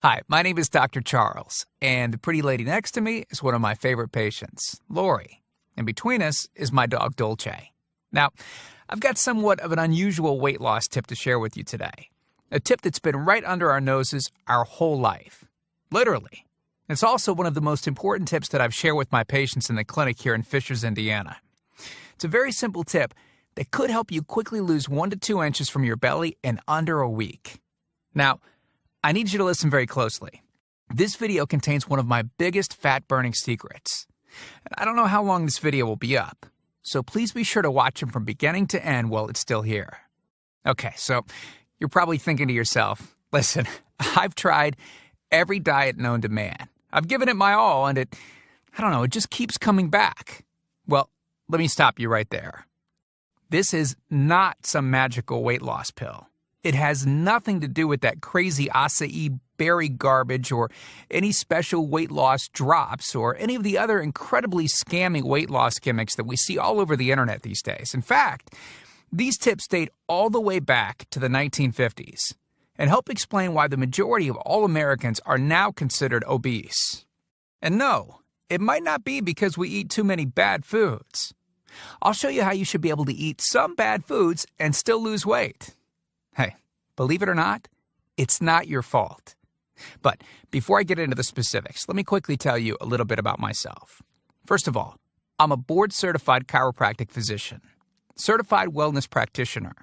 Hi, my name is Dr. Charles, and the pretty lady next to me is one of my favorite patients, Lori. And between us is my dog, Dolce. Now, I've got somewhat of an unusual weight loss tip to share with you today. A tip that's been right under our noses our whole life. Literally. It's also one of the most important tips that I've shared with my patients in the clinic here in Fishers, Indiana. It's a very simple tip that could help you quickly lose 1 to 2 inches from your belly in under a week. Now, I need you to listen very closely. This video contains one of my biggest fat-burning secrets. And I don't know how long this video will be up, so please be sure to watch it from beginning to end while it's still here. Okay, so you're probably thinking to yourself, listen, I've tried every diet known to man. I've given it my all, and it just keeps coming back. Well, let me stop you right there. This is not some magical weight loss pill. It has nothing to do with that crazy acai berry garbage or any special weight loss drops or any of the other incredibly scammy weight loss gimmicks that we see all over the internet these days. In fact, these tips date all the way back to the 1950s and help explain why the majority of all Americans are now considered obese. And no, it might not be because we eat too many bad foods. I'll show you how you should be able to eat some bad foods and still lose weight. Hey, believe it or not, it's not your fault. But before I get into the specifics, let me quickly tell you a little bit about myself. First of all, I'm a board-certified chiropractic physician, certified wellness practitioner,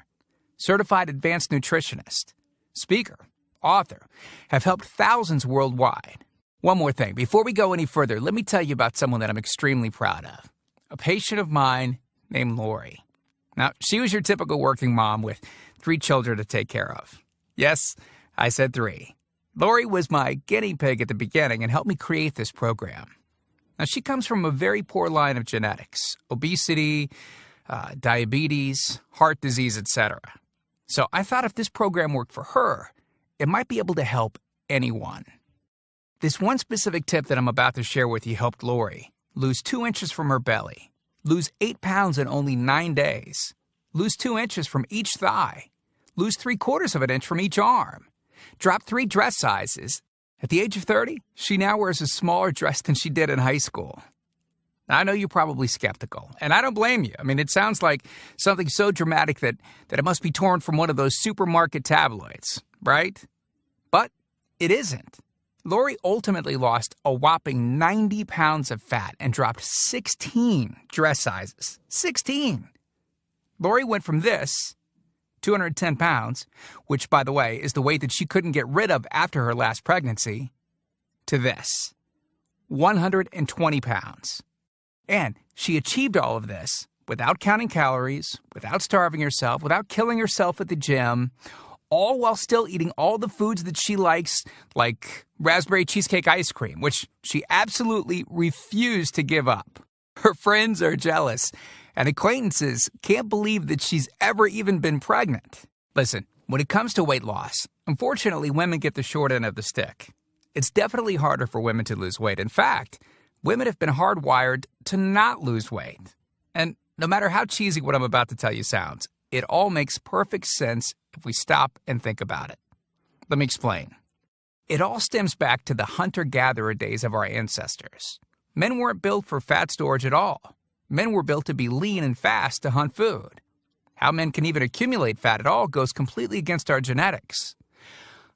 certified advanced nutritionist, speaker, author, have helped thousands worldwide. One more thing, before we go any further, let me tell you about someone that I'm extremely proud of, a patient of mine named Lori. Now, she was your typical working mom with 3 children to take care of. Yes, I said 3. Lori was my guinea pig at the beginning and helped me create this program. Now, she comes from a very poor line of genetics, obesity, diabetes, heart disease, etc. So I thought if this program worked for her, it might be able to help anyone. This one specific tip that I'm about to share with you helped Lori lose 2 inches from her belly, lose 8 pounds in only 9 days, lose 2 inches from each thigh, lose 3/4 of an inch from each arm, drop 3 dress sizes. At the age of 30, she now wears a smaller dress than she did in high school. Now, I know you're probably skeptical, and I don't blame you. I mean, it sounds like something so dramatic that it must be torn from one of those supermarket tabloids, right? But it isn't. Lori ultimately lost a whopping 90 pounds of fat and dropped 16 dress sizes. 16! Lori went from this, 210 pounds, which, by the way, is the weight that she couldn't get rid of after her last pregnancy, to this, 120 pounds. And she achieved all of this without counting calories, without starving herself, without killing herself at the gym, all while still eating all the foods that she likes, like raspberry cheesecake ice cream, which she absolutely refused to give up. Her friends are jealous, and acquaintances can't believe that she's ever even been pregnant. Listen, when it comes to weight loss, unfortunately, women get the short end of the stick. It's definitely harder for women to lose weight. In fact, women have been hardwired to not lose weight. And no matter how cheesy what I'm about to tell you sounds, it all makes perfect sense if we stop and think about it. Let me explain. It all stems back to the hunter-gatherer days of our ancestors. Men weren't built for fat storage at all. Men were built to be lean and fast to hunt food. How men can even accumulate fat at all goes completely against our genetics.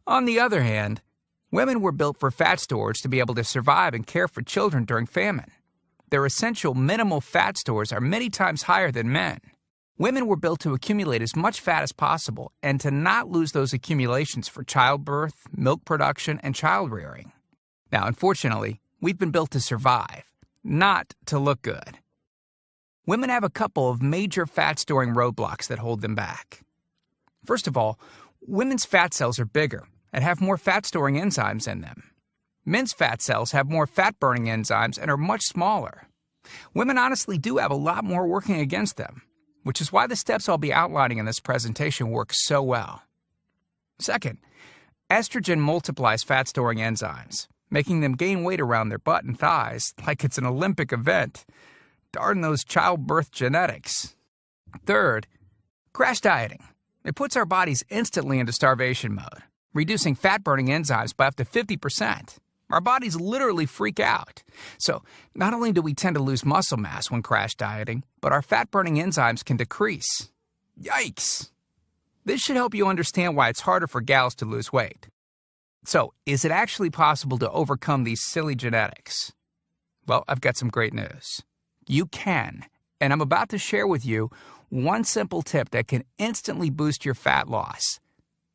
On the other hand, women were built for fat storage to be able to survive and care for children during famine. Their essential minimal fat stores are many times higher than men. Women were built to accumulate as much fat as possible and to not lose those accumulations for childbirth, milk production, and child rearing. Now, unfortunately, we've been built to survive, not to look good. Women have a couple of major fat-storing roadblocks that hold them back. First of all, women's fat cells are bigger and have more fat-storing enzymes in them. Men's fat cells have more fat-burning enzymes and are much smaller. Women honestly do have a lot more working against them, which is why the steps I'll be outlining in this presentation work so well. Second, estrogen multiplies fat-storing enzymes, making them gain weight around their butt and thighs like it's an Olympic event. Darn those childbirth genetics. Third, crash dieting. It puts our bodies instantly into starvation mode. reducing fat-burning enzymes by up to 50%. Our bodies literally freak out. So not only do we tend to lose muscle mass when crash dieting, but our fat-burning enzymes can decrease. Yikes! This should help you understand why it's harder for gals to lose weight. So, is it actually possible to overcome these silly genetics? Well, I've got some great news. You can, and I'm about to share with you one simple tip that can instantly boost your fat loss.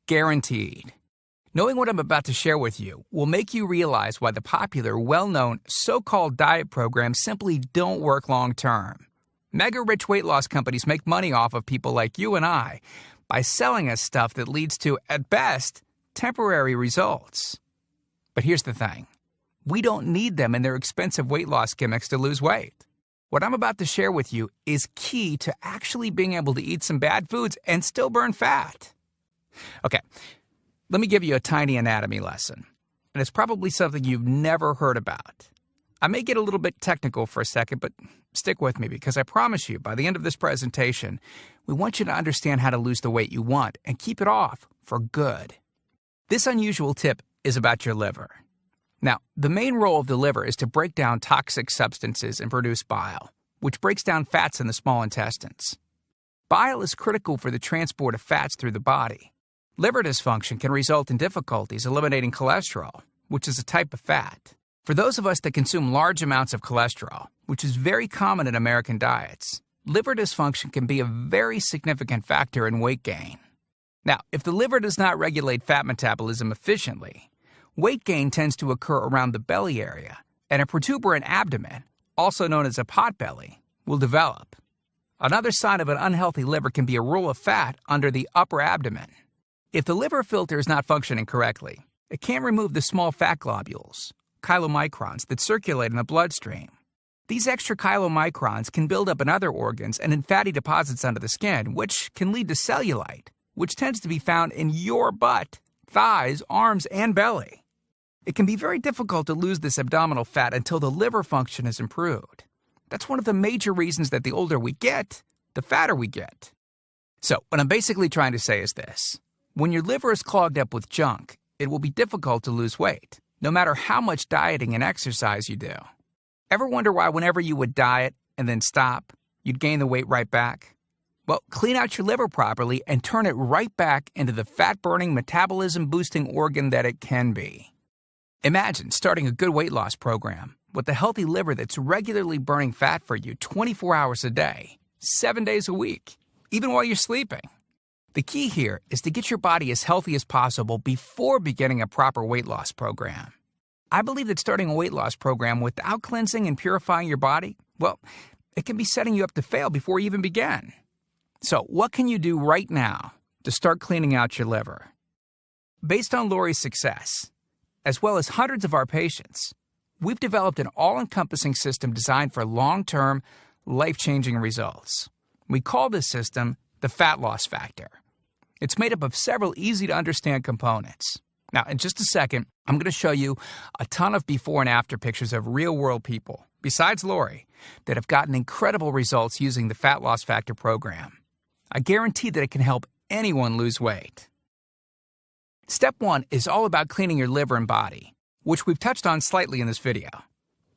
Guaranteed. Knowing what I'm about to share with you will make you realize why the popular, well-known, so-called diet programs simply don't work long-term. Mega-rich weight loss companies make money off of people like you and I by selling us stuff that leads to, at best, temporary results. But here's the thing. We don't need them and their expensive weight loss gimmicks to lose weight. What I'm about to share with you is key to actually being able to eat some bad foods and still burn fat. Okay, let me give you a tiny anatomy lesson. And it's probably something you've never heard about. I may get a little bit technical for a second, but stick with me because I promise you, by the end of this presentation, we want you to understand how to lose the weight you want and keep it off for good. This unusual tip is about your liver. Now, the main role of the liver is to break down toxic substances and produce bile, which breaks down fats in the small intestines. Bile is critical for the transport of fats through the body. Liver dysfunction can result in difficulties eliminating cholesterol, which is a type of fat. For those of us that consume large amounts of cholesterol, which is very common in American diets, liver dysfunction can be a very significant factor in weight gain. Now, if the liver does not regulate fat metabolism efficiently, weight gain tends to occur around the belly area, and a protuberant abdomen, also known as a potbelly, will develop. Another sign of an unhealthy liver can be a roll of fat under the upper abdomen. If the liver filter is not functioning correctly, it can't remove the small fat globules, chylomicrons, that circulate in the bloodstream. These extra chylomicrons can build up in other organs and in fatty deposits under the skin, which can lead to cellulite, which tends to be found in your butt, thighs, arms, and belly. It can be very difficult to lose this abdominal fat until the liver function is improved. That's one of the major reasons that the older we get, the fatter we get. So, what I'm basically trying to say is this. When your liver is clogged up with junk, it will be difficult to lose weight, no matter how much dieting and exercise you do. Ever wonder why whenever you would diet and then stop, you'd gain the weight right back? Well, clean out your liver properly and turn it right back into the fat-burning, metabolism-boosting organ that it can be. Imagine starting a good weight loss program with a healthy liver that's regularly burning fat for you 24 hours a day, 7 days a week, even while you're sleeping. The key here is to get your body as healthy as possible before beginning a proper weight loss program. I believe that starting a weight loss program without cleansing and purifying your body, well, it can be setting you up to fail before you even begin. So, what can you do right now to start cleaning out your liver? Based on Lori's success, as well as hundreds of our patients, we've developed an all-encompassing system designed for long-term, life-changing results. We call this system the Fat Loss Factor. It's made up of several easy-to-understand components. Now, in just a second, I'm going to show you a ton of before and after pictures of real-world people, besides Lori, that have gotten incredible results using the Fat Loss Factor program. I guarantee that it can help anyone lose weight. Step 1 is all about cleaning your liver and body, which we've touched on slightly in this video.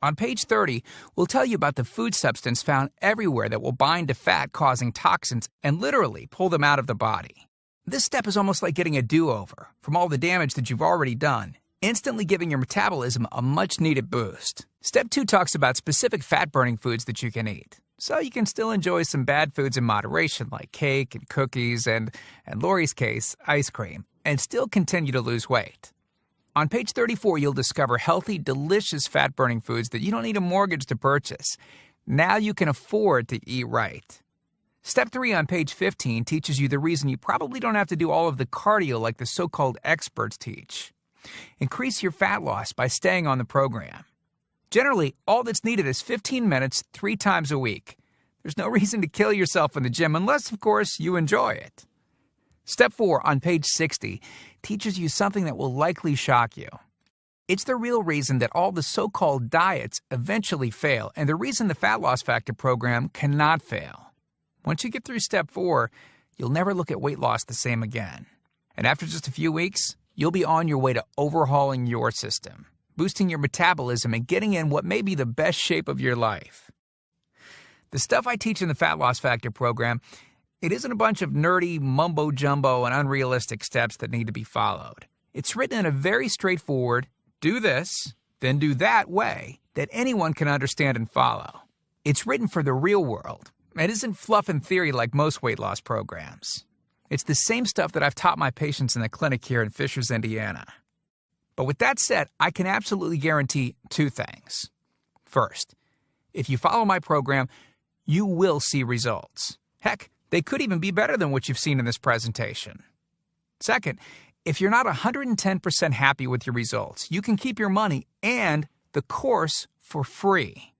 On page 30, we'll tell you about the food substance found everywhere that will bind to fat, causing toxins and literally pull them out of the body. This step is almost like getting a do-over from all the damage that you've already done, instantly giving your metabolism a much-needed boost. Step 2 talks about specific fat-burning foods that you can eat, so you can still enjoy some bad foods in moderation like cake and cookies and, in Lori's case, ice cream, and still continue to lose weight. On page 34, you'll discover healthy, delicious fat-burning foods that you don't need a mortgage to purchase. Now you can afford to eat right. Step 3 on page 15 teaches you the reason you probably don't have to do all of the cardio like the so-called experts teach. Increase your fat loss by staying on the program. Generally, all that's needed is 15 minutes 3 times a week. There's no reason to kill yourself in the gym unless, of course, you enjoy it. Step 4 on page 60 teaches you something that will likely shock you. It's the real reason that all the so-called diets eventually fail, and the reason the Fat Loss Factor program cannot fail. Once you get through step 4, you'll never look at weight loss the same again. And after just a few weeks, you'll be on your way to overhauling your system, boosting your metabolism, and getting in what may be the best shape of your life. The stuff I teach in the Fat Loss Factor program, it isn't a bunch of nerdy mumbo-jumbo and unrealistic steps that need to be followed. It's written in a very straightforward, do this, then do that way that anyone can understand and follow. It's written for the real world. It isn't fluff and theory like most weight loss programs. It's the same stuff that I've taught my patients in the clinic here in Fishers, Indiana. But with that said, I can absolutely guarantee two things. First, if you follow my program, you will see results. Heck, they could even be better than what you've seen in this presentation. Second, if you're not 110% happy with your results, you can keep your money and the course for free.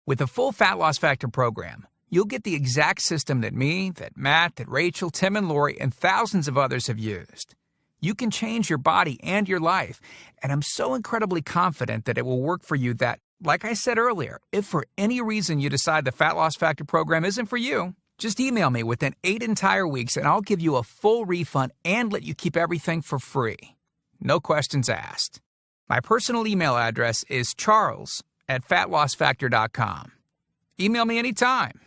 With the full Fat Loss Factor program, you'll get the exact system that me, that Matt, that Rachel, Tim, and Lori, and thousands of others have used. You can change your body and your life, and I'm so incredibly confident that it will work for you that, like I said earlier, if for any reason you decide the Fat Loss Factor program isn't for you, just email me within 8 entire weeks and I'll give you a full refund and let you keep everything for free. No questions asked. My personal email address is charles@fatlossfactor.com. Email me anytime.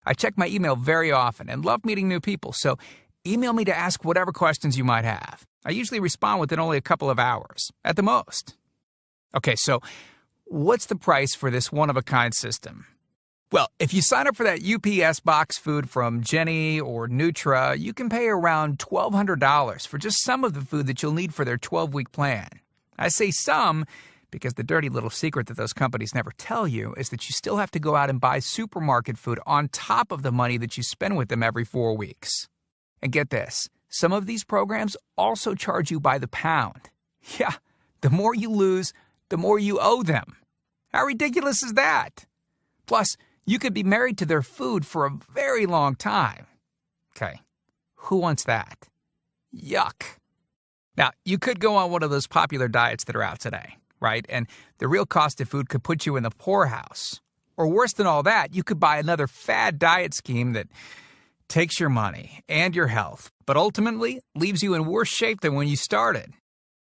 I check my email very often and love meeting new people, so email me to ask whatever questions you might have. I usually respond within only a couple of hours, at the most. Okay, so what's the price for this one-of-a-kind system? Well, if you sign up for that UPS box food from Jenny or Nutra, you can pay around $1,200 for just some of the food that you'll need for their 12-week plan. I say some because the dirty little secret that those companies never tell you is that you still have to go out and buy supermarket food on top of the money that you spend with them every 4 weeks. And get this, some of these programs also charge you by the pound. Yeah, the more you lose, the more you owe them. How ridiculous is that? Plus, you could be married to their food for a very long time. Okay, who wants that? Yuck. Now, you could go on one of those popular diets that are out today, right? And the real cost of food could put you in the poorhouse. Or worse than all that, you could buy another fad diet scheme that takes your money and your health, but ultimately leaves you in worse shape than when you started.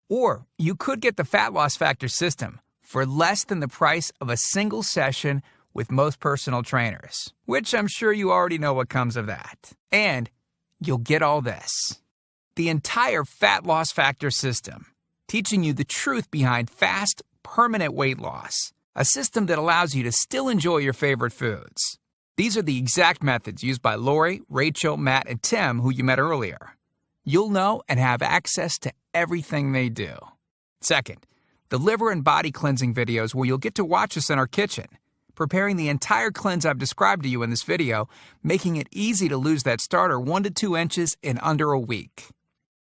Or you could get the Fat Loss Factor system for less than the price of a single session with most personal trainers, which I'm sure you already know what comes of that. And you'll get all this. The entire Fat Loss Factor system, teaching you the truth behind fast, permanent weight loss, a system that allows you to still enjoy your favorite foods. These are the exact methods used by Lori, Rachel, Matt, and Tim, who you met earlier. You'll know and have access to everything they do. Second, the liver and body cleansing videos where you'll get to watch us in our kitchen, preparing the entire cleanse I've described to you in this video, making it easy to lose that starter 1 to 2 inches in under a week.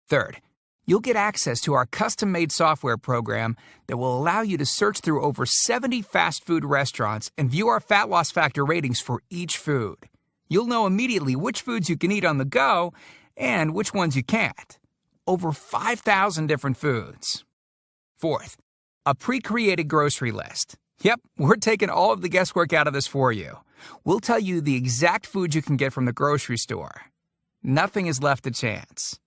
Third, you'll get access to our custom-made software program that will allow you to search through over 70 fast food restaurants and view our Fat Loss Factor ratings for each food. You'll know immediately which foods you can eat on the go and which ones you can't. Over 5,000 different foods. Fourth, a pre-created grocery list. Yep, we're taking all of the guesswork out of this for you. We'll tell you the exact food you can get from the grocery store. Nothing is left to chance.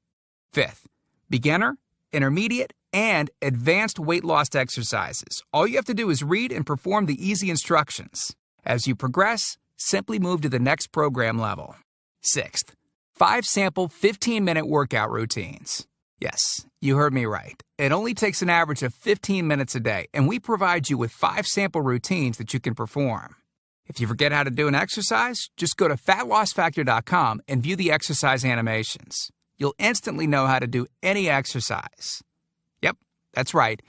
Fifth, beginner, intermediate, and advanced weight loss exercises. All you have to do is read and perform the easy instructions. As you progress, simply move to the next program level. Sixth, 5 sample 15-minute workout routines. Yes, you heard me right. It only takes an average of 15 minutes a day, and we provide you with 5 sample routines that you can perform. If you forget how to do an exercise, just go to fatlossfactor.com and view the exercise animations. You'll instantly know how to do any exercise. Yep, that's right.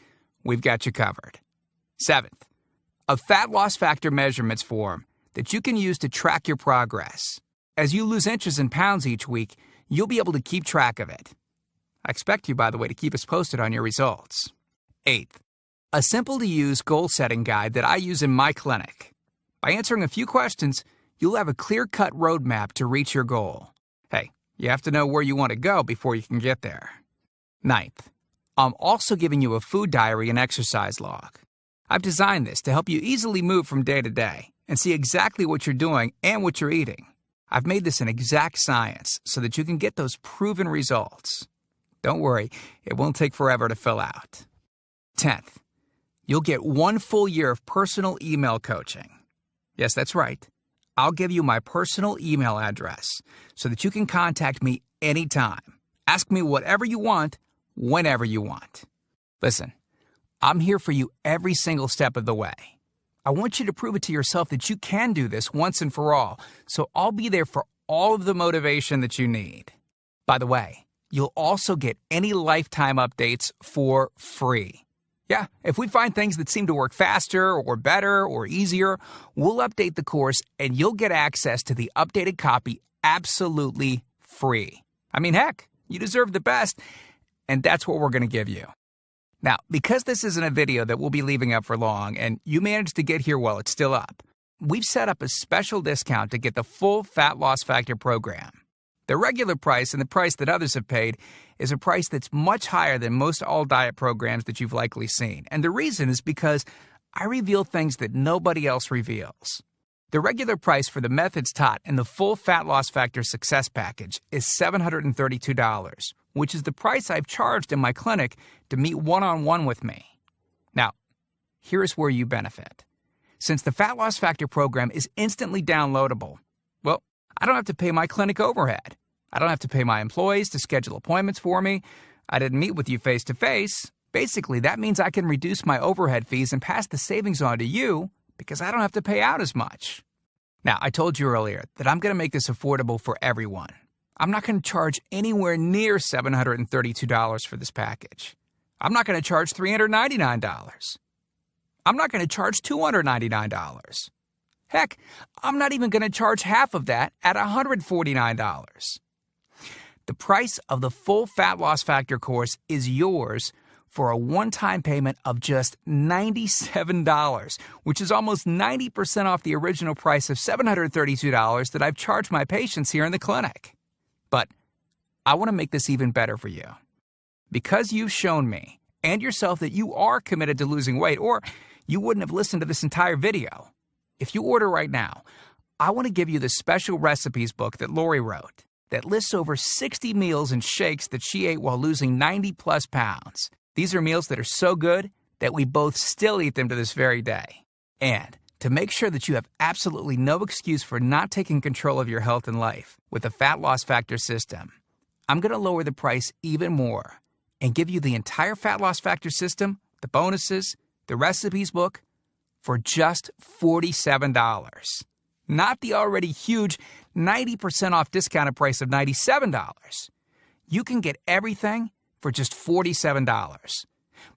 We've got you covered. Seventh, a Fat Loss Factor measurements form that you can use to track your progress. As you lose inches and pounds each week, you'll be able to keep track of it. I expect you, by the way, to keep us posted on your results. Eighth, a simple-to-use goal-setting guide that I use in my clinic. By answering a few questions, you'll have a clear-cut roadmap to reach your goal. Hey, you have to know where you want to go before you can get there. Ninth, I'm also giving you a food diary and exercise log. I've designed this to help you easily move from day to day and see exactly what you're doing and what you're eating. I've made this an exact science so that you can get those proven results. Don't worry, it won't take forever to fill out. 10th, you'll get 1 full year of personal email coaching. Yes, that's right. I'll give you my personal email address so that you can contact me anytime. Ask me whatever you want, whenever you want. Listen, I'm here for you every single step of the way. I want you to prove it to yourself that you can do this once and for all, so I'll be there for all of the motivation that you need. By the way, you'll also get any lifetime updates for free. Yeah, if we find things that seem to work faster or better or easier, we'll update the course and you'll get access to the updated copy absolutely free. I mean, heck, you deserve the best, and that's what we're going to give you. Now, because this isn't a video that we'll be leaving up for long, and you managed to get here while it's still up, we've set up a special discount to get the full Fat Loss Factor program. The regular price and the price that others have paid is a price that's much higher than most all-diet programs that you've likely seen. And the reason is because I reveal things that nobody else reveals. The regular price for the methods taught in the full Fat Loss Factor Success Package is $732, which is the price I've charged in my clinic to meet one-on-one with me. Now, here's where you benefit. Since the Fat Loss Factor program is instantly downloadable, well, I don't have to pay my clinic overhead. I don't have to pay my employees to schedule appointments for me. I didn't meet with you face-to-face. Basically, that means I can reduce my overhead fees and pass the savings on to you because I don't have to pay out as much. Now, I told you earlier that I'm going to make this affordable for everyone. I'm not going to charge anywhere near $732 for this package. I'm not going to charge $399. I'm not going to charge $299. Heck, I'm not even going to charge half of that at $149. The price of the full Fat Loss Factor course is yours for a one-time payment of just $97, which is almost 90% off the original price of $732 that I've charged my patients here in the clinic. But I want to make this even better for you. Because you've shown me and yourself that you are committed to losing weight, or you wouldn't have listened to this entire video. If you order right now, I want to give you the special recipes book that Lori wrote that lists over 60 meals and shakes that she ate while losing 90-plus pounds. These are meals that are so good that we both still eat them to this very day. And to make sure that you have absolutely no excuse for not taking control of your health and life with the Fat Loss Factor system, I'm going to lower the price even more and give you the entire Fat Loss Factor system, the bonuses, the recipes book, for just $47. Not the already huge 90% off discounted price of $97. You can get everything for just $47.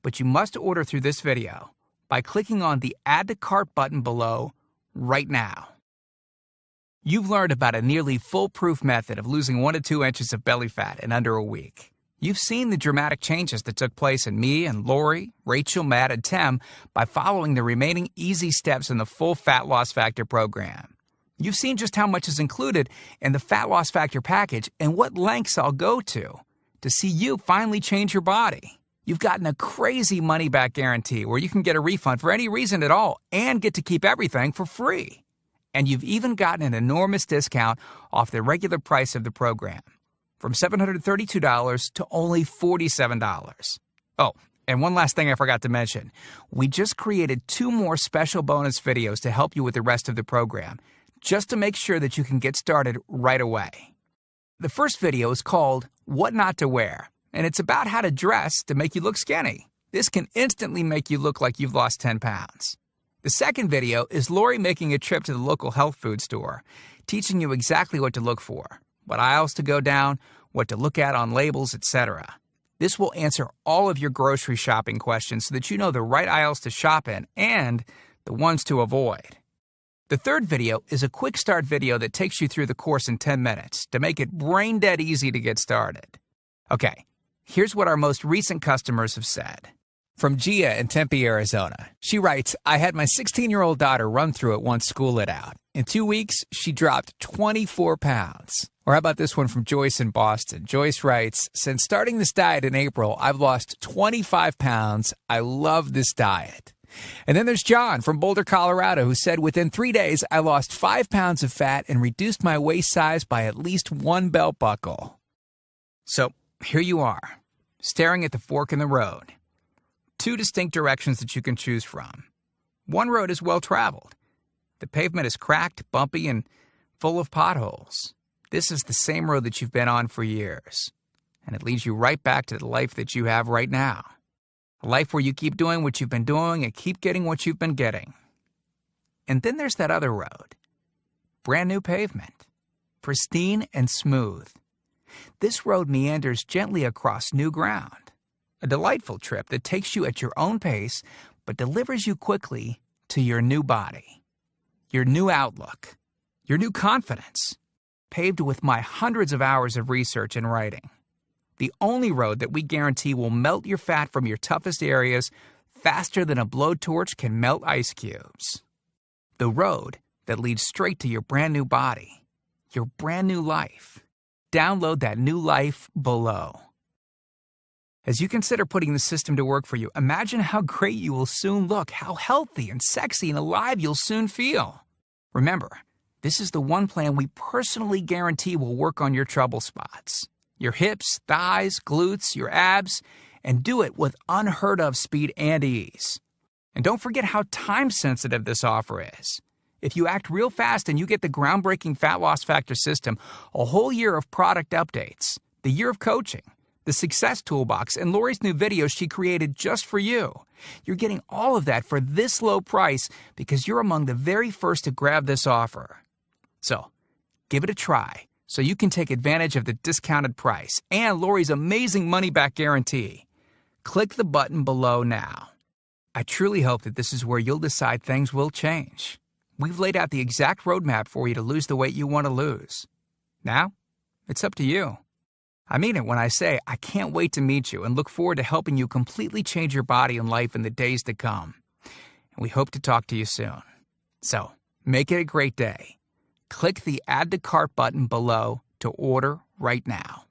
But you must order through this video by clicking on the Add to Cart button below right now. You've learned about a nearly foolproof method of losing 1 to 2 inches of belly fat in under a week. You've seen the dramatic changes that took place in me and Lori, Rachel, Matt, and Tim by following the remaining easy steps in the full Fat Loss Factor program. You've seen just how much is included in the Fat Loss Factor package and what lengths I'll go to see you finally change your body. You've gotten a crazy money-back guarantee where you can get a refund for any reason at all and get to keep everything for free. And you've even gotten an enormous discount off the regular price of the program, from $732 to only $47. Oh, and one last thing I forgot to mention. We just created 2 more special bonus videos to help you with the rest of the program, just to make sure that you can get started right away. The first video is called What Not to Wear, and it's about how to dress to make you look skinny. This can instantly make you look like you've lost 10 pounds. The second video is Lori making a trip to the local health food store, teaching you exactly what to look for, what aisles to go down, what to look at on labels, etc. This will answer all of your grocery shopping questions so that you know the right aisles to shop in and the ones to avoid. The third video is a quick start video that takes you through the course in 10 minutes to make it brain dead easy to get started. Okay, here's what our most recent customers have said. From Gia in Tempe, Arizona. She writes, I had my 16-year-old daughter run through it once school lit out. In 2 weeks, she dropped 24 pounds. Or how about this one from Joyce in Boston? Joyce writes, since starting this diet in April, I've lost 25 pounds. I love this diet. And then there's John from Boulder, Colorado, who said, within 3 days, I lost 5 pounds of fat and reduced my waist size by at least 1 belt buckle. So here you are. staring at the fork in the road. Two distinct directions that you can choose from. One road is well traveled. The pavement is cracked, bumpy, and full of potholes. This is the same road that you've been on for years. And it leads you right back to the life that you have right now. A life where you keep doing what you've been doing and keep getting what you've been getting. And then there's that other road. Brand new pavement. Pristine and smooth. This road meanders gently across new ground. A delightful trip that takes you at your own pace, but delivers you quickly to your new body. Your new outlook. Your new confidence. Paved with my hundreds of hours of research and writing. The only road that we guarantee will melt your fat from your toughest areas faster than a blowtorch can melt ice cubes. The road that leads straight to your brand new body, your brand new life. Download that new life below. As you consider putting the system to work for you, imagine how great you will soon look, how healthy and sexy and alive you'll soon feel. Remember, this is the one plan we personally guarantee will work on your trouble spots. Your hips, thighs, glutes, your abs, and do it with unheard of speed and ease. And don't forget how time-sensitive this offer is. If you act real fast and you get the groundbreaking Fat Loss Factor system, a whole year of product updates, the year of coaching, the Success Toolbox, and Lori's new videos she created just for you. You're getting all of that for this low price because you're among the very first to grab this offer. So, give it a try so you can take advantage of the discounted price and Lori's amazing money-back guarantee. Click the button below now. I truly hope that this is where you'll decide things will change. We've laid out the exact roadmap for you to lose the weight you want to lose. Now, it's up to you. I mean it when I say I can't wait to meet you and look forward to helping you completely change your body and life in the days to come. And we hope to talk to you soon. So, make it a great day. Click the Add to Cart button below to order right now.